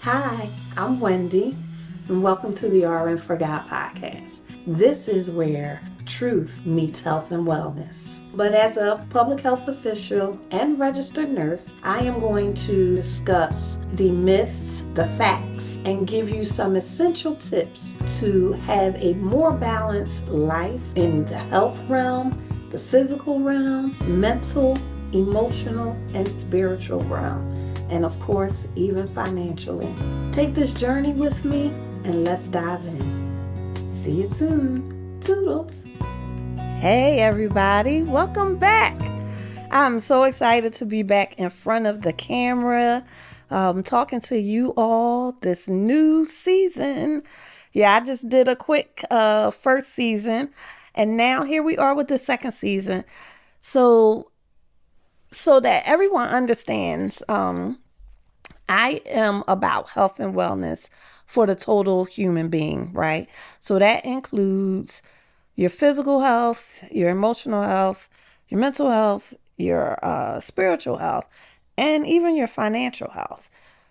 Hi, I'm Wendy, and welcome to the RN for God podcast. This is where truth meets health and wellness. But as a public health official and registered nurse, I am going to discuss the myths, the facts, and give you some essential tips to have a more balanced life in the health realm, the physical realm, mental, emotional, and spiritual realm, and of course, even financially. Take this journey with me and let's dive in. See you soon. Toodles. Hey, everybody. Welcome back. I'm so excited to be back in front of the camera, talking to you all this new season. Yeah, I just did a quick first season, and now here we are with the second season. So that everyone understands, I am about health and wellness for the total human being, right? So that includes your physical health, your emotional health, your mental health, your spiritual health, and even your financial health.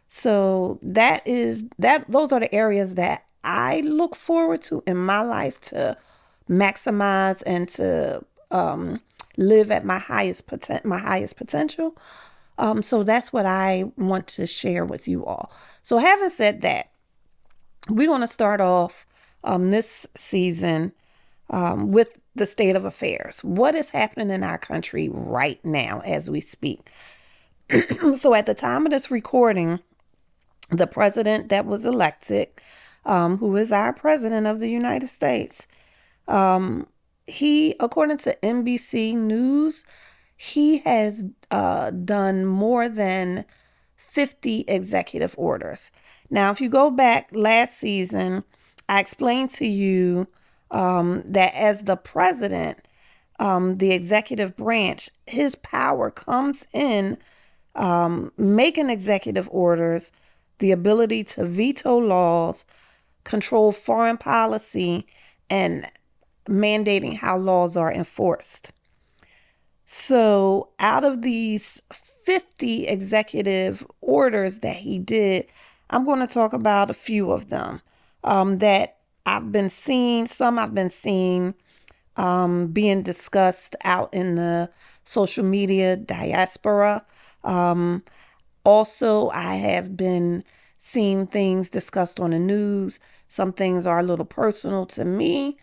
So those are the areas that I look forward to in my life to maximize and to live at my highest potential. So that's what I want to share with you all. So having said that, we're going to start off this season with the state of affairs. What is happening in our country right now as we speak? So at the time of this recording, the president that was elected, who is our president of the United States, he, according to NBC News, he has done more than 50 executive orders. Now, if you go back last season, I explained to you that as the president, the executive branch, his power comes in making executive orders, the ability to veto laws, control foreign policy, and mandating how laws are enforced. So out of these 50 executive orders that he did, I'm going to talk about a few of them that I've been seeing. Some I've been seeing being discussed out in the social media diaspora. Also, I have been seeing things discussed on the news. Some things are a little personal to me.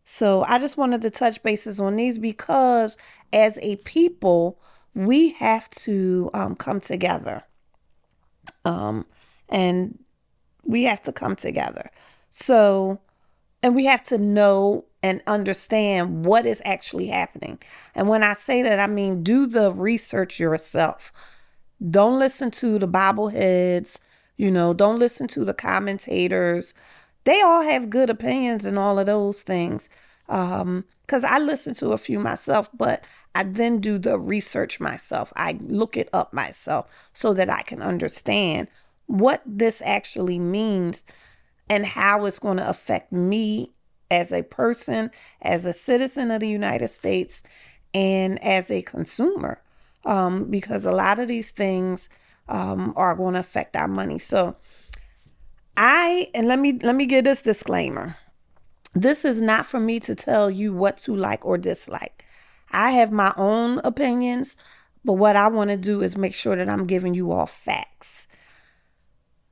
So I just wanted to touch bases on these because as a people, we have to come together. And we have to come together. So, and we have to know and understand what is actually happening. And when I say that, I mean, do the research yourself. Don't listen to the bobbleheads, don't listen to the commentators. They all have good opinions and all of those things. Because I listen to a few myself, but I then do the research myself. I look it up myself so that I can understand what this actually means and how it's going to affect me as a person, as a citizen of the United States, and as a consumer. Because a lot of these things are going to affect our money. So let me give this disclaimer. This is not for me to tell you what to like or dislike. I have my own opinions, but what I want to do is make sure that I'm giving you all facts.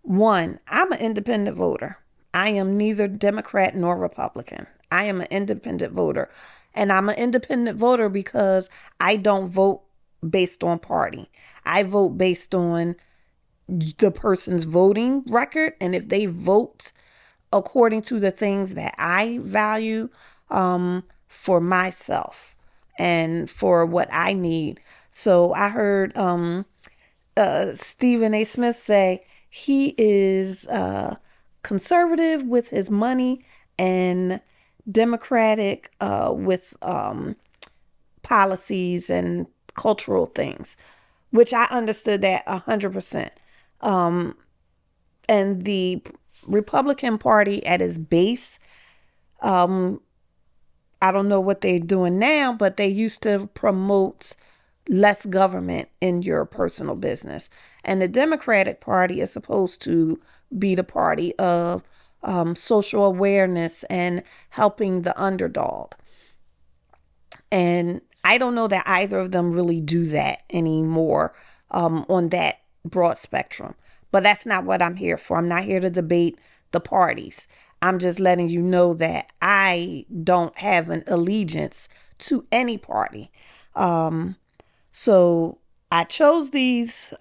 One, I'm an independent voter. I am neither Democrat nor Republican. I am an independent voter. And I'm an independent voter because I don't vote based on party. I vote based on the person's voting record. And if they vote according to the things that I value for myself and for what I need. So I heard Stephen A. Smith say he is conservative with his money and democratic with policies and cultural things, which I understood that 100%. And the Republican Party at its base, I don't know what they're doing now, but they used to promote less government in your personal business. And the Democratic Party is supposed to be the party of social awareness and helping the underdog. And I don't know that either of them really do that anymore on that broad spectrum. But that's not what I'm here for. I'm not here to debate the parties. I'm just letting you know that I don't have an allegiance to any party. So I chose these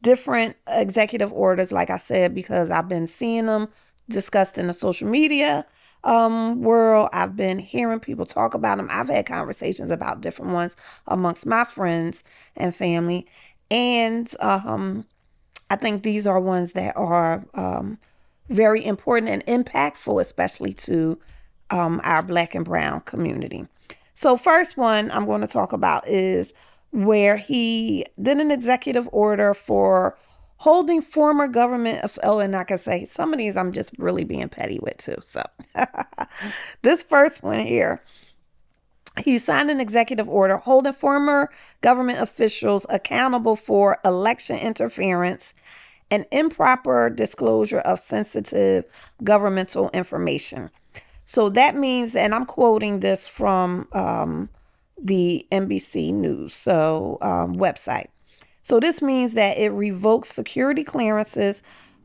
different executive orders, like I said, because I've been seeing them discussed in the social media world. I've been hearing people talk about them. I've had conversations about different ones amongst my friends and family. And I think these are ones that are very important and impactful, especially to our Black and Brown community. So first one I'm going to talk about is where he did an executive order for holding former government of, oh, and I can say some of these I'm just really being petty with too. So this first one here, he signed an executive order holding former government officials accountable for election interference and improper disclosure of sensitive governmental information. So that means, and I'm quoting this from the NBC News website. So this means that it revokes security clearances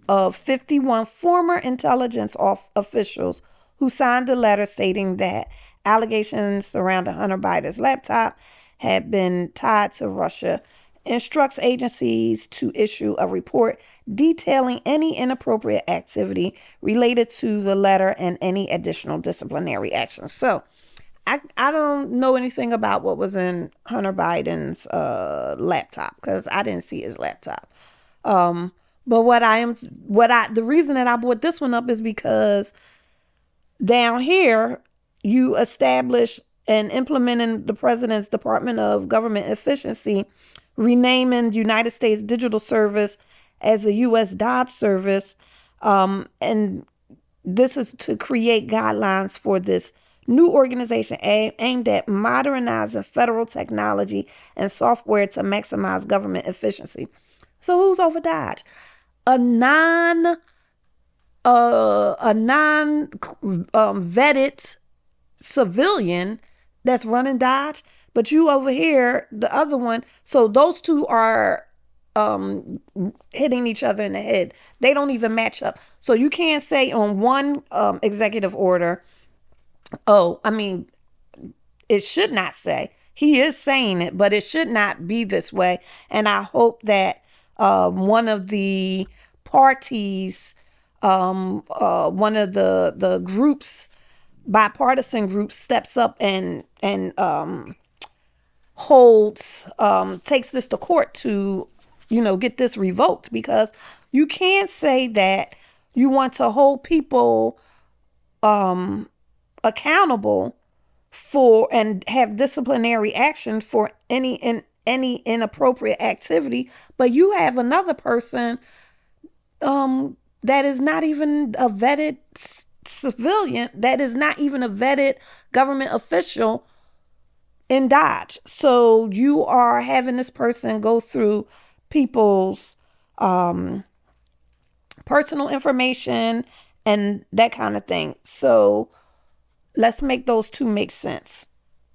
of 51 former intelligence officials who signed a letter stating that allegations surrounding Hunter Biden's laptop had been tied to Russia, instructs agencies to issue a report detailing any inappropriate activity related to the letter and any additional disciplinary actions. So I don't know anything about what was in Hunter Biden's laptop because I didn't see his laptop. But the reason that I brought this one up is because down here you establish and implementing the president's Department of Government Efficiency, renaming the United States Digital Service as the U.S. Dodge Service. And this is to create guidelines for this new organization aimed at modernizing federal technology and software to maximize government efficiency. So who's over Dodge? A non vetted civilian that's running Dodge, but you over here, the other one. So those two are hitting each other in the head. They don't even match up. So you can't say on one executive order, it should not say. He is saying it, but it should not be this way. And I hope that one of the parties, one of the groups, bipartisan groups, steps up and takes this to court to, get this revoked, because you can't say that you want to hold people accountable for and have disciplinary action for any inappropriate activity, but you have another person that is not even a vetted civilian, that is not even a vetted government official in Dodge. So you are having this person go through people's personal information and that kind of thing. So let's make those two make sense.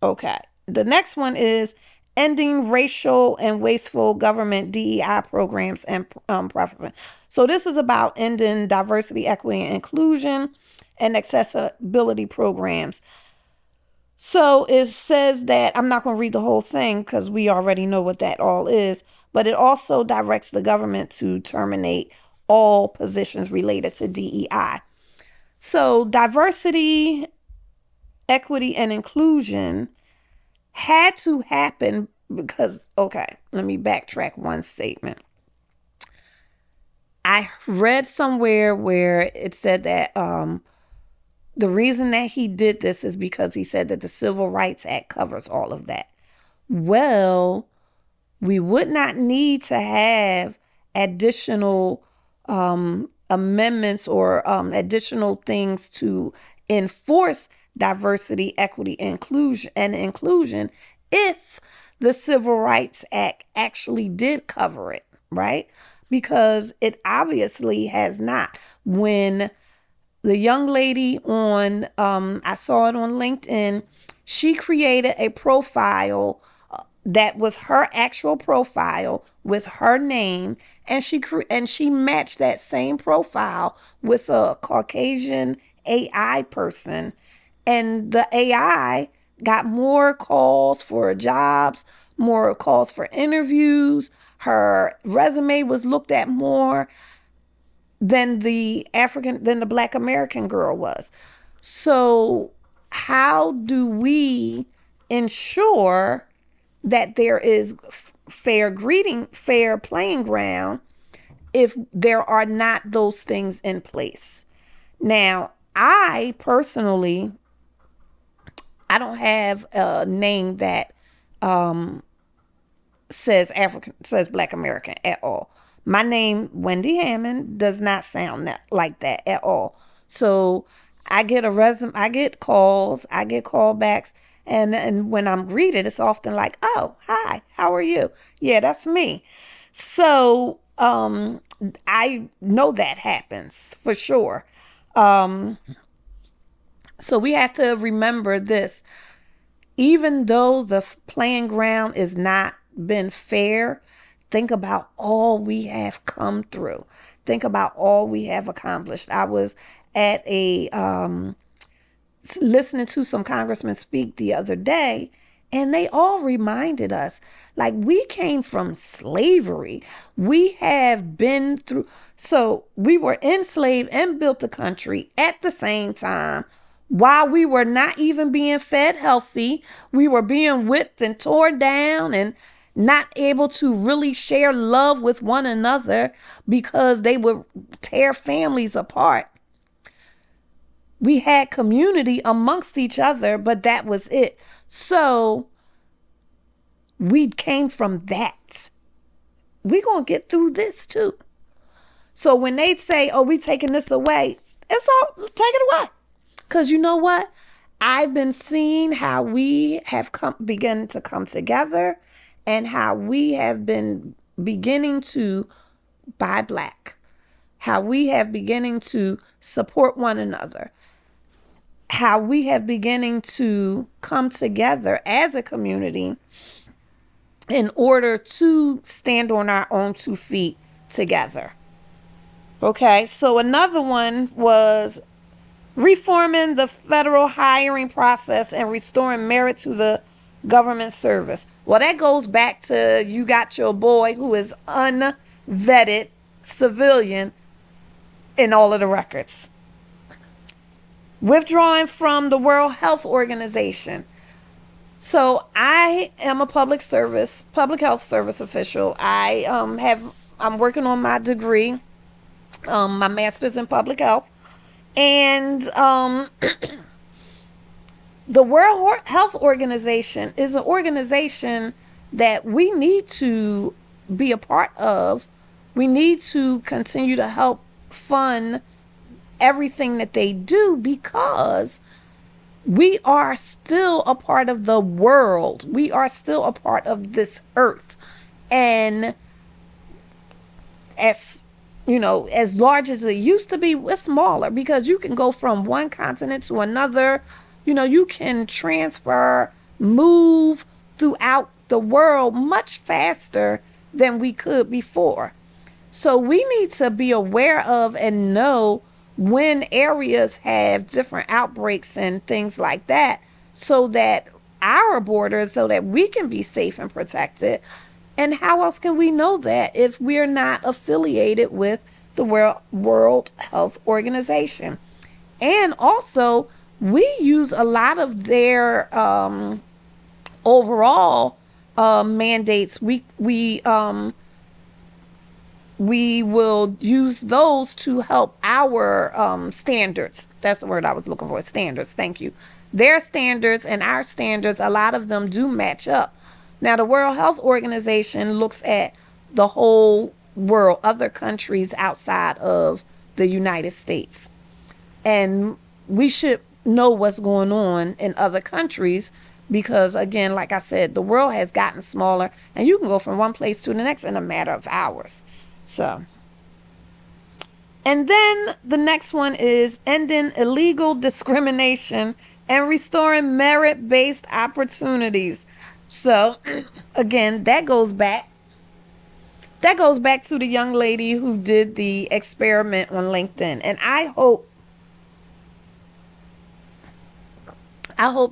Okay. The next one is ending racial and wasteful government DEI programs and preferences. So this is about ending diversity, equity, and inclusion and accessibility programs. So it says that, I'm not going to read the whole thing because we already know what that all is, but it also directs the government to terminate all positions related to DEI. So diversity, equity, and inclusion had to happen because, okay, let me backtrack one statement. I read somewhere where it said that the reason that he did this is because he said that the Civil Rights Act covers all of that. Well, we would not need to have additional amendments or additional things to enforce diversity, equity, inclusion if the Civil Rights Act actually did cover it, right? Because it obviously has not. When the young lady on, I saw it on LinkedIn, she created a profile that was her actual profile with her name, and she matched that same profile with a Caucasian AI person, and the AI got more calls for jobs, more calls for interviews. Her resume was looked at more than the Black American girl was. So how do we ensure that there is fair playing ground if there are not those things in place? Now, I personally, I don't have a name that says Black American at all. My name, Wendy Hammond, does not sound like that at all. So I get I get calls, I get callbacks, and when I'm greeted, it's often like, "Oh, hi, how are you?" Yeah, that's me. So I know that happens for sure. So we have to remember this. Even though the playing ground is not been fair, think about all we have come through. Think about all we have accomplished. I was at a listening to some congressmen speak the other day, and they all reminded us, like, we came from slavery. We have been through, so we were enslaved and built the country at the same time. While we were not even being fed healthy, we were being whipped and torn down and not able to really share love with one another because they would tear families apart. We had community amongst each other, but that was it. So we came from that. We're going to get through this too. So when they say, "Oh, we taking this away," it's all, take it away. Because you know what? I've been seeing how we have begun to come together, and how we have been beginning to buy black, how we have beginning to support one another, how we have beginning to come together as a community in order to stand on our own 2 feet together. Okay, so another one was reforming the federal hiring process and restoring merit to the government service. Well, that goes back to, you got your boy who is unvetted civilian in all of the records. Withdrawing from the World Health Organization. So I am a public health service official. I'm working on my degree, my master's in public health. And the World Health Organization is an organization that we need to be a part of. We need to continue to help fund everything that they do, because we are still a part of the world. We are still a part of this earth. And as as large as it used to be, it's smaller, because you can go from one continent to another. You can transfer, move throughout the world much faster than we could before. So we need to be aware of and know when areas have different outbreaks and things like that, so that our borders, so that we can be safe and protected. And how else can we know that if we're not affiliated with the World Health Organization? And also, we use a lot of their overall mandates. We will use those to help our standards. That's the word I was looking for, standards. Thank you. Their standards and our standards, a lot of them do match up. Now, the World Health Organization looks at the whole world, other countries outside of the United States. And we should know what's going on in other countries, Because again, like I said, the world has gotten smaller and you can go from one place to the next in a matter of hours. So, and then the next one is ending illegal discrimination and restoring merit-based opportunities. So again, that goes back to the young lady who did the experiment on LinkedIn. And I hope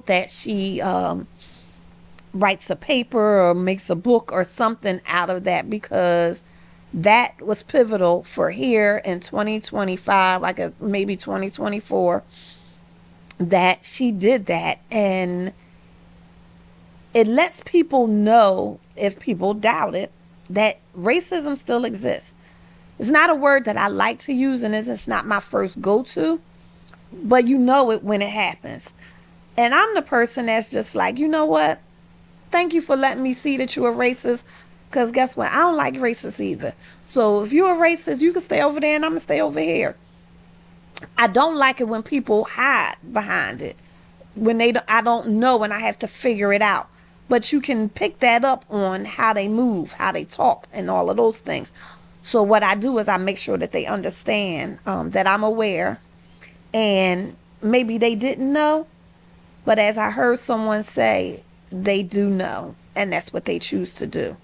that she writes a paper or makes a book or something out of that, because that was pivotal for here in 2025, like maybe 2024, that she did that. And it lets people know, if people doubt it, that racism still exists. It's not a word that I like to use, and it's not my first go-to, but you know it when it happens. And I'm the person that's just like, you know what? Thank you for letting me see that you're a racist, because guess what? I don't like racists either. So if you're a racist, you can stay over there and I'm going to stay over here. I don't like it when people hide behind it, when I don't know and I have to figure it out. But you can pick that up on how they move, how they talk, and all of those things. So what I do is I make sure that they understand that I'm aware, and maybe they didn't know, but as I heard someone say, they do know, and that's what they choose to do.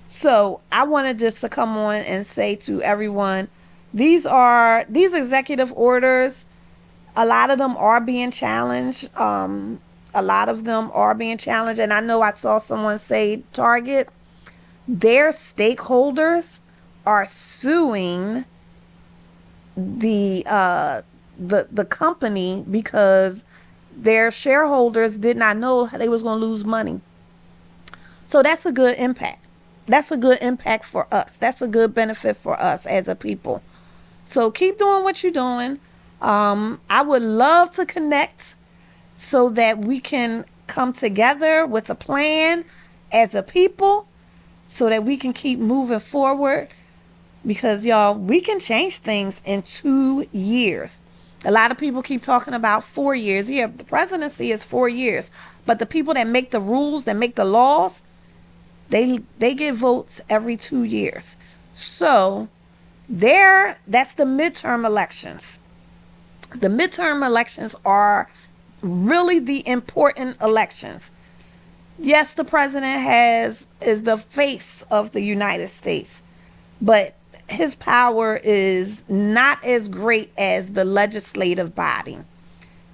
So I wanted just to come on and say to everyone, these executive orders, a lot of them are being challenged. A lot of them are being challenged. And I know I saw someone say Target, their stakeholders are suing the company because their shareholders did not know they was going to lose money. So that's a good impact. That's a good impact for us. That's a good benefit for us as a people. So keep doing what you're doing. I would love to connect so that we can come together with a plan as a people, so that we can keep moving forward. Because y'all, we can change things in 2 years. A lot of people keep talking about 4 years. Yeah, the presidency is 4 years. But the people that make the rules, that make the laws, they get votes every 2 years. So that's the midterm elections. The midterm elections are really the important elections. Yes, the president is the face of the United States, but his power is not as great as the legislative body.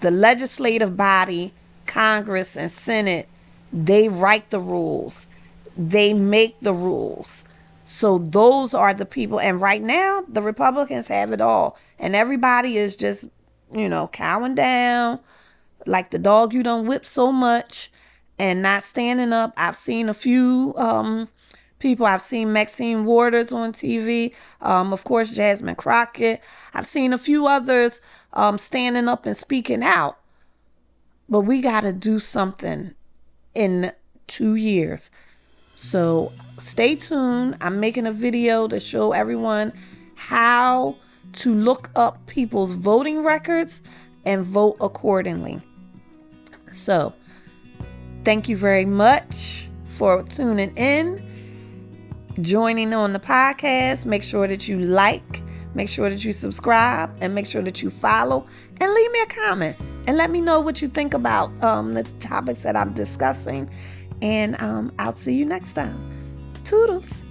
The legislative body, Congress and Senate, they write the rules. They make the rules. So those are the people. And right now, the Republicans have it all. And everybody is just, cowing down like the dog you done whipped so much and not standing up. I've seen a few people. I've seen Maxine Waters on TV. Of course, Jasmine Crockett. I've seen a few others standing up and speaking out. But we got to do something in 2 years. So stay tuned. I'm making a video to show everyone how to look up people's voting records and vote accordingly. So thank you very much for tuning in, joining on the podcast. Make sure that you like, make sure that you subscribe, and make sure that you follow, and leave me a comment and let me know what you think about the topics that I'm discussing. And I'll see you next time. Toodles.